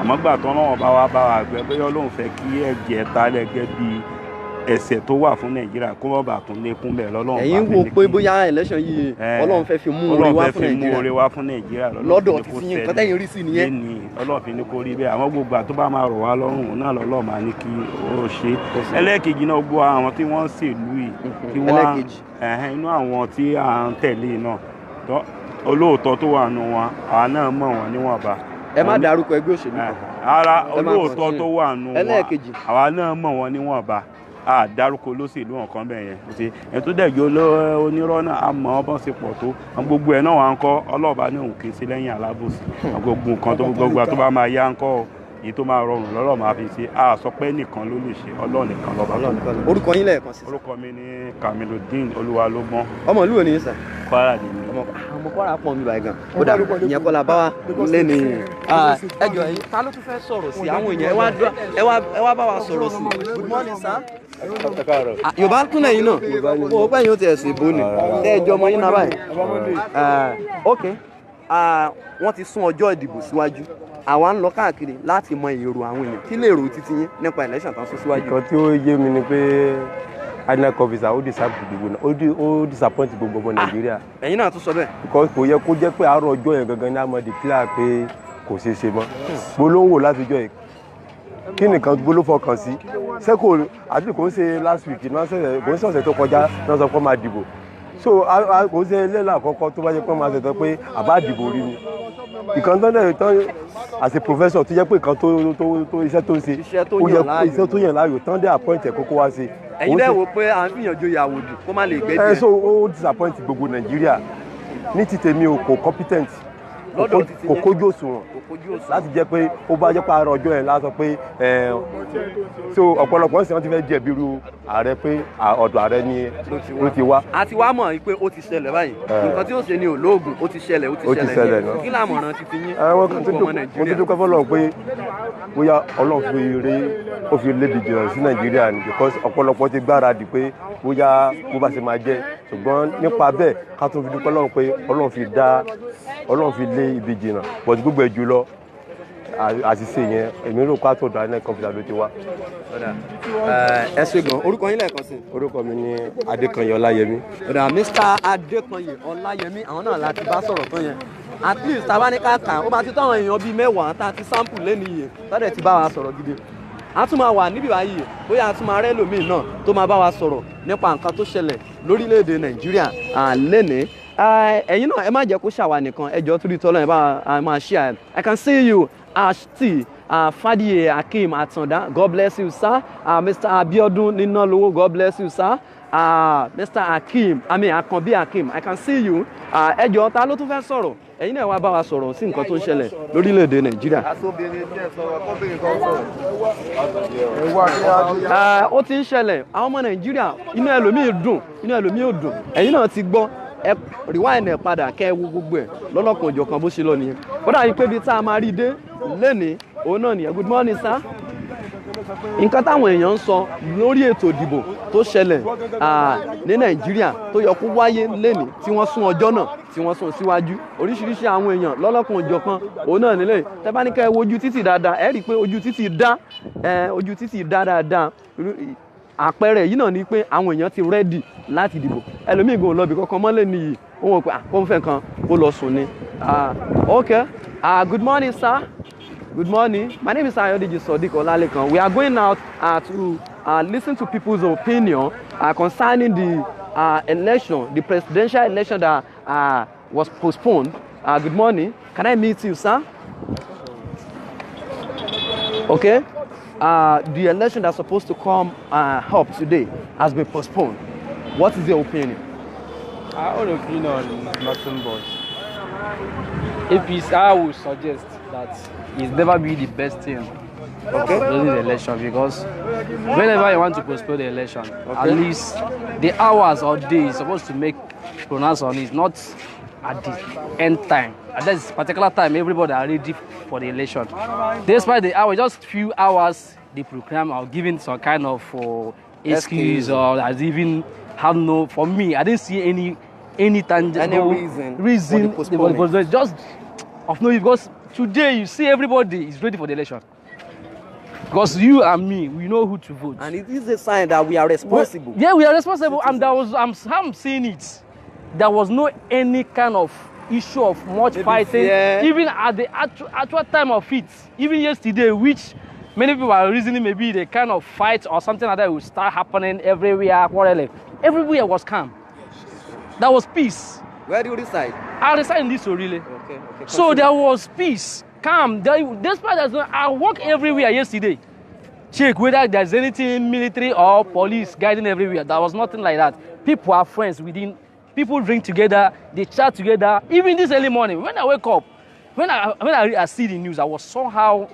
àmọ́ gbà tán náà bá wa gbẹ bóyá Ọlọ́run fẹ́ kí ẹ̀jẹ̀ tálẹ̀ gẹ́gẹ́ bí ẹ̀ṣẹ̀ tó wà fún Nàìjíríà kó má bàa tún lékún bẹ́ẹ̀ lọ́lọ́run bá
ẹ̀yin wò pé bóyá election yìí Ọlọ́run fẹ́ fi mú oore wá fún Nàìjíríà lọ́dọ̀ títí yín nǹkan tẹ́yìn rí sí nìyẹn
Ọlọ́run fi ní kó rí bẹ́ẹ̀ àmọ́ gbogbo àti tó bá máa rọ̀ wá lọ́rùn náà lọ́lọ́run máa ní kí ó ṣe ẹlẹ́ẹ̀kejì náà gbọ́ àwọn tí wọ́n ń ṣèlú yìí kí wọ́n inú àwọn tí à ń tẹ̀lé náà olóòótọ́ tó wà nù wọn àwa náà mọ̀ wọ́n níwọ̀nba.
Ẹ má dárúkọ ẹgbẹ́ òṣèlú kan.
Ara olóòótọ́ tó wà nù wọn àwa náà mọ̀ wọ́n níwọ̀nba a dárúkọ olóṣèlú ọ̀kan bẹ́ẹ̀ yẹn kò sí ẹ̀ tó dẹ̀jọ́ onírọ́ náà a mọ̀ ọ́ bọ́n ṣe pọ̀ tó gbogbo ẹ̀ náà wà ń kọ́ ọlọ́ọ̀bá ní òun kì í sí lẹ́yìn alábòsí gbogbo nǹkan tó gbogbo tó bá máa yá ń kọ́ èyí tó máa rọrùn lọ́rọ̀ máa fi ṣe a sọ pé nìkan ló lè ṣe Ọlọ́run nìkan lọ́ba.
Orúkọ yín lẹ́ẹ̀kan sí.
Orúkọ mi ni Kamiludeen Olúwalógbọ́n.
Ọmọ ìlú wo ni yín sà?
Kwara ni mi.
Ọmọ Kwara pọ̀ mi báyìí gan. Ó dà ìyẹn kọ́ la bá wa lé ní. Ẹ jọ yín ta ló tún fẹ́ sọ̀rọ̀ sí àwọn èèyàn ẹ wá bá wa sọ̀rọ̀ sí. Good morning sir. Yorùbá tún lẹ́yìn náà mo pẹ́ yín ó ti ẹ̀sìn ìbò ni ẹ jọ ọmọ yín náà báyìí. Ok wọ́n ti sún ọjọ́ ìdìbò síwájú àwa ń lọ káàkiri láti mọ èrò àwọn èèyàn kí lè rò títí yín nípa election tán sún síwájú.
nǹkan tí ó yé mi ni pé INEC officer ó disappoint gbogbo ọmọ Nàìjíríà.
Ẹ̀yin náà tún sọ bẹ́ẹ̀.
because kò yẹ kó jẹ́ pé àárọ̀ ọjọ́ yẹn gangan ní àmọ́ declare pé kò ṣeé ṣe mọ́ gbólóhùn látijọ́ yìí kí nìkan gbóló fọkàn sí sẹ́kò àti kò ń ṣe last week kò ń ṣe ọ̀sẹ̀ tó kọjá náà sọ pé máa dìbò so kò ń ṣe lẹ́la àkọ́kọ́ tó bá yẹ pé máa ṣètò pé àbá dìbò rí ni ìkan tó dẹ̀ tán as a professor tó jẹ́ pé ìkan tó iṣẹ́ tó ń ṣe iṣẹ́ tó yàn láàyò tán dé appoint ẹ̀ kókó wá ṣe.
Ẹ̀yin dẹ̀ wò pé à ń gbìyànjú ìyàwó dì kó má lè gbé díẹ̀.
so ó disappoint gbogbo Nàìjíríà ní ti tèmi o kò competent kò kójú òṣùwọ̀n láti jẹ́ pé ó bá jẹ́ pé àárọ̀ ọjọ́ yẹn lásán pé so ọ̀pọ̀lọpọ̀ ń sìn wọ́n ti fẹ́ jẹ̀bi irú ààrẹ pé ọ̀dọ̀ ààrẹ ni ó ti wá.
a ti wá mọ̀ pé ó ti ṣẹlẹ̀ báyìí nǹkan tí ó ṣe ni olóògùn ó ti ṣẹlẹ̀ ní kí làmọ̀ràn ti fi yín ọmọ Nàìjíríà.
mo ti dúpẹ́ fọlọ́run pé bóyá Ọlọ́run ó fi lébi jìnnà sí Nàìjíríà ni because ọ̀pọ̀lọpọ̀ ti gbáradì pé bóyá bó bá ṣe máa jẹ́ ṣùgbọ́n nípa bẹ́ẹ̀ ká tún fi dúpẹ́ lọ́run pé Ọlọ́run fi lé ibi jìnnà but gbogbo ẹ̀ jùlọ àṣìṣe yẹn èmi rò pátó ọ̀dọ̀ àná kọ́mpútà ló ti wá.
ẹ ṣé gan orúkọ yín lẹ́ẹ̀kan sí.
orúkọ mi ni Adékanyè Ọláyẹmí.
Mr. Adékanyè Ọláyẹmí àwọn náà láti bá sọ̀rọ̀ tán yẹn at least tá a bá ní ká kà ó máa ti tọ́wọ́n èèyàn bíi mẹ́wàá tá a ti sample lẹ́nu iye tọ́dẹ̀ ti bá wa sọ̀rọ̀ gidi a tún máa wà níbí báyìí bóyá a tún máa rẹ́ lòmíì náà tó máa bá wa sọ̀rọ̀ nípa nǹkan tó ṣẹlẹ̀ lórílẹ̀‐èdè Nàìjíríà lẹ́nìí ẹ̀yin náà ẹ má jẹ́ kó ṣàwà nìkan ẹ jọ̀ọ́ torí tọ́lọ́ ẹ bá máa share I can see you Ashti Fadiye Hakeem Atanda God bless you sir Mr. Abiodun Ninalowo God bless you sir Mr. Akanbi Hakeem I can see you ẹ jọ̀ọ́ ta ló tún fẹ́ sọ̀rọ̀ ẹ̀yin náà wá bá wa sọ̀rọ̀ sí nǹkan tó ń ṣẹlẹ̀ lórílẹ̀‐èdè Nàìjíríà. ó ti ń ṣẹlẹ̀ àwọn ọmọ Nàìjíríà inú ẹlòmíì dùn inú ẹlòmíì ò dùn ẹ̀yin náà ti gbọ́ ẹ rewind ẹ padà kẹ́ ẹ wo gbogbo ẹ̀ lọ́lọ́kan òjọ̀kan bó ṣe lọ nìyẹn ó dàbí pé ibi tá a máa rí dé lénìí òun náà nìyẹn good morning sir. nǹkan táwọn èèyàn ń sọ lórí ètò ìdìbò tó ṣẹlẹ̀ ní Nàìjíríà tó yẹ kó wáyé lénìí tí wọ́n sún ọjọ́ náà tí wọ́n sún síwájú oríṣiríṣi àwọn èèyàn lọ́lọ́kan òjọ̀kan òun náà nílẹ̀ tẹ́ bá ní ká ẹ wo ojú títì dáadáa ẹ rí i pé ojú títì dá dáadáa àpẹẹrẹ yìí náà ni pé àwọn èèyàn ti rẹ́dì láti dìbò ẹlòmíì gan lọ́bì kankan mọ́lẹ̀ nìyí ó wọ́n pé kó ń fẹ́ kan kó lọ sùn ni. Okay good morning sir good morning my name is Ayodeji Sodiq Olalekan we are going out to listen to people's opinion concerning the election the presidential election that was postponed good morning can I meet you sir? Okay. The election that's supposed to come up today has been postponed. What is your opinion?
Our own opinion on nothing but if it's, I would suggest that it's never be the best thing during the election because whenever you want to postpone the election, at least the hours or days supposed to make pronounce on it, not at the end time. At this particular time, everybody are ready for the election. Despite the hour, just few hours, the program are giving some kind of excuse or as even have no. For me, I didn't see any tangible reason for the postponement. Just of no, because today you see everybody is ready for the election. Because you and me, we know who to vote.
And it is a sign that we are responsible.
Yeah, we are responsible, and there was I'm seeing it. There was no any kind of issue of much fighting, even at the actual time of it. Even yesterday, which many people are reasoning maybe the kind of fight or something like that will start happening everywhere. Everywhere was calm. There was peace.
Where do you reside?
I reside in this Orile.
Okay.
So there was peace, calm. Despite that, I walk everywhere yesterday. Check whether there's anything military or police guiding everywhere. There was nothing like that. People are friends within. People drink together, they chat together. Even this early morning, when I wake up, when I see the news, I was somehow,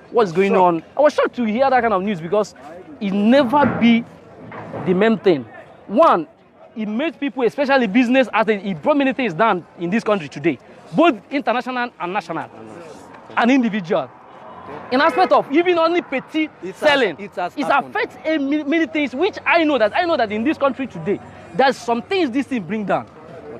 what's going on? I was shocked to hear that kind of news because it never be the main thing. One, it made people, especially business, it brought many things down in this country today, both international and national, and individual. In aspect of even only petty selling, it affects many things, which I know that in this country today, there's some things this thing bring down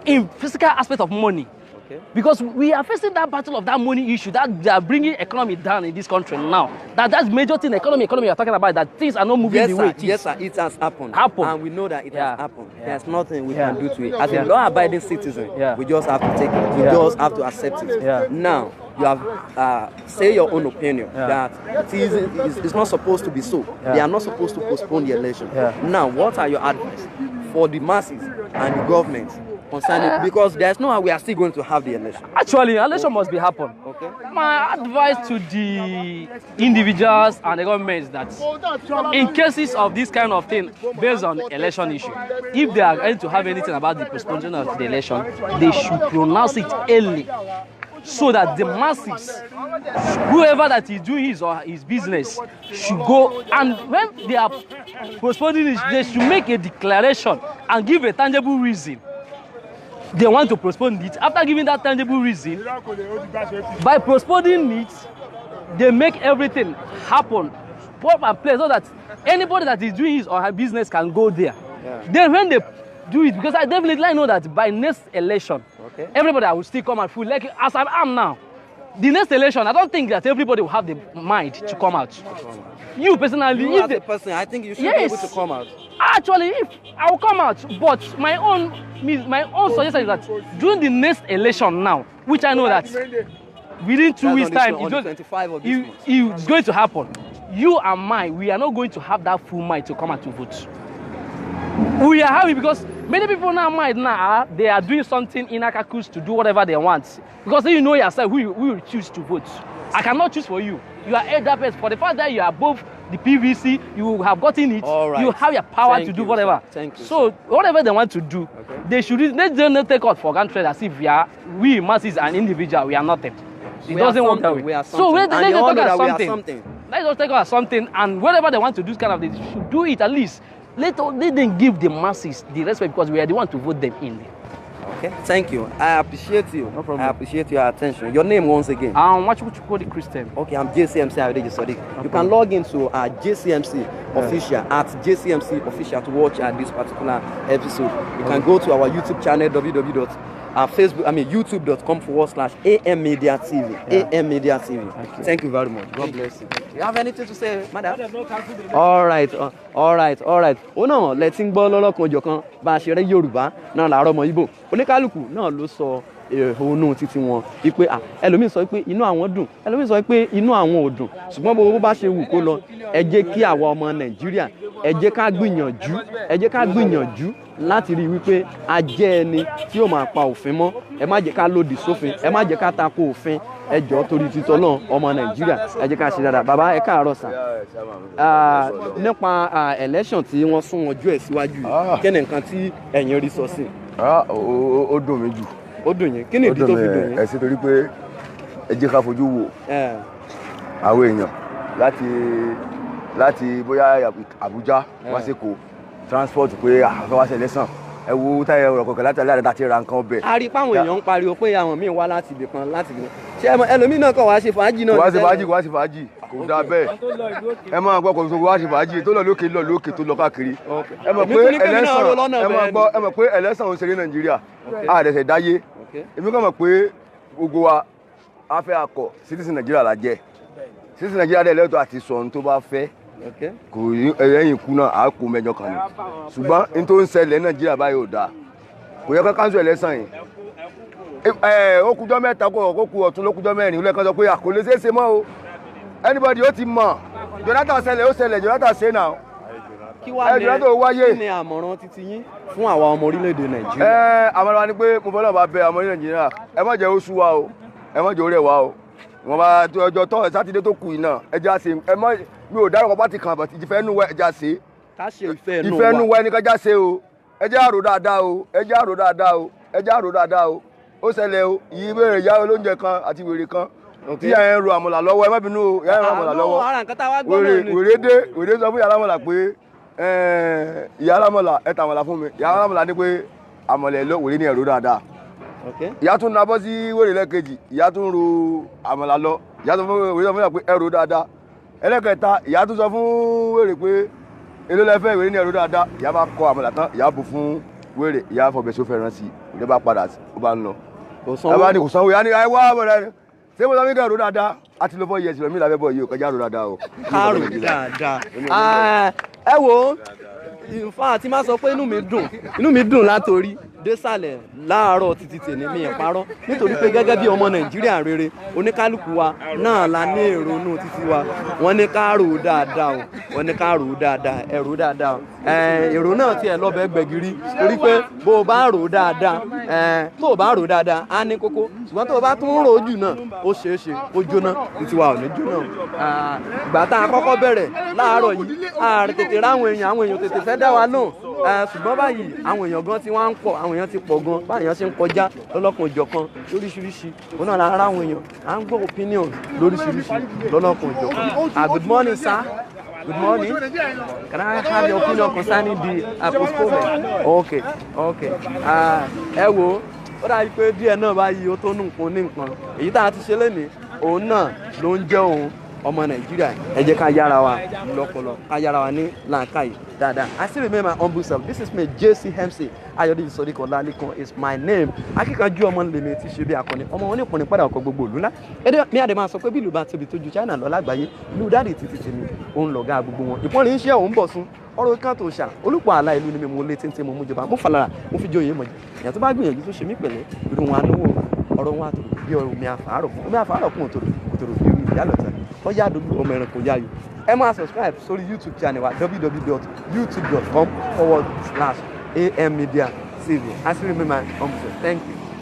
in physical aspect of money. Okay. Because we are facing that battle of that money issue that they are bringing economy down in this country now. That's major thing economy you are talking about, that things are not moving the way it is.
Yes, sir, it has happened. And we know that it has happened. There's nothing we can do to it. As a law-abiding citizen, we just have to take it. We just have to accept it. Now, you have say your own opinion that it's not supposed to be so. They are not supposed to postpone the election. Now, what are your advice for the masses and the government concerning, because there's no how we are still going to have the election?
Actually, election must be happen. Okay. My advice to the individuals and the government is that in cases of this kind of thing, based on election issue, if they are going to have anything about the postponement of the election, they should pronounce it early. so that the masses, whoever that is doing his business, should go, and when they are postponing it, they should make a declaration and give a tangible reason they want to postpone it. After giving that tangible reason, by postponing it, they make everything happen, pop and place, so that anybody that is doing his or her business can go there. Yeah. Then when they do it, because I definitely know that by next election, everybody will still come and feel like as I am now. The next election, I don't think that everybody will have the mind to come out. You personally,
you as a person, I think you should be able to come out.
Actually, if I will come out, but my own suggestion is that during the next election now, which I know that within 2 weeks' time, it's going to happen. You and I, we are not going to have that full mind to come out to vote. We are happy because many people now they are doing something in Akakus to do whatever they want. Because you know yourself who will choose to vote. I cannot choose for you. You are elder person. For the fact that you are above the PVC, you have gotten it. Right. You have your power to do whatever.
Thank you.
So whatever they want to do, they should not take out for granted as if we masses and individual, we are nothing. It doesn't work that way. So let's talk about something. Let's just talk about something, and whatever they want to do, they should do it at least. Let them give the masses the respect because we are the one to vote them in.
Okay, thank you. I appreciate you. No problem. I appreciate your attention. Your name once again?
What you call the Christian?
Okay, I'm JCMC Adeji Sadiq. You can log into JCMC official at JCMC official to watch this particular episode. You can go to our YouTube channel youtube.com/AM Media TV. AM Media TV. Okay. Thank you very much. God bless you. You have anything to say, madam? All right. Ó náà let's gbọ́ lọ́lọ́kan òjọ̀kan bá a ṣe rẹ́ Yorùbá náà làárọ̀ ọmọ Ìgbò. Oníkálùkù náà ló sọ òun títí wọn wípé ẹlòmíín sọ pé inú àwọn dùn, ẹlòmíín sọ pé inú àwọn ò dùn. Ṣùgbọ́n bó bá ṣe wù kó lọ, ẹ jẹ́ kí àwa ọmọ Nàìjíríà ẹ jẹ́ ká gbìyànjú láti rí wípé a jẹ́ ẹni tí ó máa pa òfin mọ́. Ẹ má jẹ́ ká lòdì sófin, ẹ má jẹ́ ká tako òfin. Ẹ jọ̀ọ́ torí títọ́ náà ọmọ Nàìjíríà ẹ jẹ́ ká ṣe dáadáa. Bàbá ẹ káàárọ̀ sà. Nípa election tí wọ́n sún wọn jù ẹ̀ síwájú yìí, kí ni nǹkan tí ẹ̀yin rí sọ sí?
Ó dùn mí jù.
Ó dùn yín? Kí ni ìdí tó fi dùn yín?
Ẹ ṣe torí pé ẹ jẹ́ ká fojú wo àwọn èèyàn láti bóyá Àbújá wá sí Èkó transport pé àfẹ́ wá ṣe election. Ẹ wo táyà ọ̀rọ̀ kọ̀ọ̀kan láti alẹ́ àti ra nǹkan ọbẹ̀.
A rí páwọn èèyàn ń pariwo pé àwọn míì wá láti ibì kan láti ibì kan. Ṣé ẹlòmíì náà kàn wá ṣe fàájì náà?
Wá ṣe fàájì kò dáa bẹ́ẹ̀. Ẹ máa gbọ́ kò wá ṣe fàájì tó lọ lókè tó lọ káàkiri. Ẹ mọ̀ pé ẹlẹ́sàn ò ń ṣeré Nàìjíríà. Àdẹ̀sẹ̀ dáyé. Èmi kàn mọ̀ pé gbogbo wa á fẹ́ akọ̀ citizen Nàìjíríà la jẹ́. Citizen Nàìjíríà dẹ̀ lẹ́tọ̀ọ́ àti sọ ohun tó bá fẹ́. Kò ẹ̀yìn ikú náà á kó mẹ́jọ kan ni. Ṣùgbọ́n n tó ń ṣẹlẹ̀ Nàìjíríà báyìí ò dáa. Kò yẹ ká cancel election yìí. Ó kújọ́ mẹ́ta kó kú ọ̀tún ló kújọ́ mẹ́rin lẹ́ẹ̀kan sọ pé kò lè ṣeé ṣe mọ́ o. Anybody ó ti mọ̀. Jonathan ṣẹlẹ̀ Jonathan ṣe náà.
Kí wá ní àmọ̀ràn títí yín fún àwa ọmọ orílẹ̀-èdè Nàìjíríà?
Àmọ̀ràn wa ni pé mo fẹ́ lọ́ọ́ bá bẹ ọmọ orílẹ̀-èdè Nàìjíríà. Ẹ má jẹ́ ó sú wa o. Ẹ má jẹ́ ó rẹ̀ wa o. Wọ́n bá ọjọ́ tọ́ sátidé tó kù yìí náà ẹ já ṣe mi ò dárúkọ pátì kan àbàtì ìfẹ́ nù wá ẹ já ṣe. Ìfẹ́ nù wá ẹni ká já ṣe o. Ẹ jẹ́ àrò dáadáa o. Ẹ jẹ́ àrò dáadáa o. Ó ṣẹlẹ̀ o. Ìyí bẹ̀rẹ̀ ìyá olóúnjẹ kan àti wèrè kan. Tí ìyá yẹn ro àmàlà lọ́wọ́ ẹ má bínú o. Ìyá yẹn ro àmàlà lọ́wọ́. Wèrè sọ fún ìyá alámọ̀là pé ìyá alámọ̀là ẹ ta àmàlà fún mi. Ìyá alámọ̀là ní pé àmàlà ẹ lọ wèrè ní ẹ̀rọ dáadáa. Ìyá tún nabọ́ sí wèrè lẹ́ẹ̀kejì, ìyá tún ro àmàlà lọ, ìyá tún fún wèrè sọ fún ìyá pé ẹ̀rọ dáadáa. Ẹlẹ́kẹta ìyá tún sọ fún wèrè pé èló lẹ́fẹ́ wèrè ní ẹ̀rọ dáadáa. Ìyá bá kọ àmàlà tán, ìyá bù fún wèrè, ìyá fọbẹ̀ sófẹ́ rán sí i, ìyá bá padà ó bá ń lọ. Ẹ bá ní kò sanwó, ìyá ní ẹ wá bọ̀ rẹ ṣé mo sọ fún ẹ̀rọ dáadáa àti lọ bọ́ iye ẹ̀sìn lọ́mí làbẹ́ bọ̀ yìí ò kọjá ẹ̀rọ dáadáa o.
Kárò dáadáa. Ẹ wo ìfà tí máa sọ pé inú mi dùn látòrí désàlẹ̀ láàárọ̀ títí tèmi mi ẹ̀ parọ́ nítorí pé gẹ́gẹ́ bí ọmọ Nàìjíríà rere oníkálukú wa náà la ní èrònú títí wa wọ́n ní ká rò dáadáa o wọ́n ní ká rò dáadáa ẹ̀rù dáadáa o èrò náà tiẹ̀ lọ́bẹ̀ gbẹ̀gìrì torí pé bó o bá rò dáadáa tó o bá rò dáadáa á ní kókó ṣùgbọ́n tó o bá tún rò jù náà ó ṣeé ṣe kó jóná títí wa ò ní jóná. Ìgbà tá a kọ́kọ́ bẹ̀rẹ̀ láàárọ̀ yìí ààrẹ tètè ráwọn èèyàn tètè fẹ́ dá wa lóhùn ṣùgbọ́n báyìí àwọn èèyàn gan ti wá ń pọ̀ àwọn èèyàn ti pọ̀ gan báyìí ṣe ń kọjá lọ́lọ́kan òjọ̀kan lóríṣiríṣi òun náà lára àwọn èèyàn à ń gbọ́ opinion lóríṣiríṣi lọ́lọ́kan òjọ̀kan. Good morning, sir. Good morning. Can I have your opinion concerning the postponement? Okay. Ẹ wo ó dàbí pé díẹ̀ náà báyìí ó tó nǹkan ní nǹkan èyí tá a ti ṣe lénìí òun náà ló ń jẹ́ òun ọmọ Nàìjíríà ẹ jẹ́ ká yára wa lọ́pọlọ ká yára wa ní làákàyè dáadáa. I still remember my humble self. This is me JCMC Ayọ̀dèjì Sodiq Ọlálékan is my name. Akíkanjú ọmọ lèmi ti ṣe bí akọni ọmọ wọn ní ìpínlẹ̀ padà ọkọ̀ gbogbo ìlú ńlá. Ẹdẹ mi àdè máa sọ pé bí ìlú bá tóbi tó ju China lọ lágbàáyé ìlú dáàdì títí tèmi òun lọ̀gá gbogbo wọn. Ìpọ́nrin iṣẹ́ òun bọ̀ sún ọ̀rọ̀ kan tó ṣà olùpọ̀ àlà ìlú ni mi mo lé téńté mo mú jọba mo falára mo fi jóye mọ̀jẹ̀ ìyàn tó bá gbìyànjú tó ṣe mí pẹ̀lẹ́ irun wọn anúwò ọ̀rọ̀ wọn àtòrò bí omi àfàárọ̀ kún òtòrò bí omi ìyálọ̀tà ọjà àdúgbò ọmọ ẹranko yáyò. Ẹ máa subscribe sórí YouTube channel wa www.youtube.com/AMmedia TV. I still remember my humble. Thank you.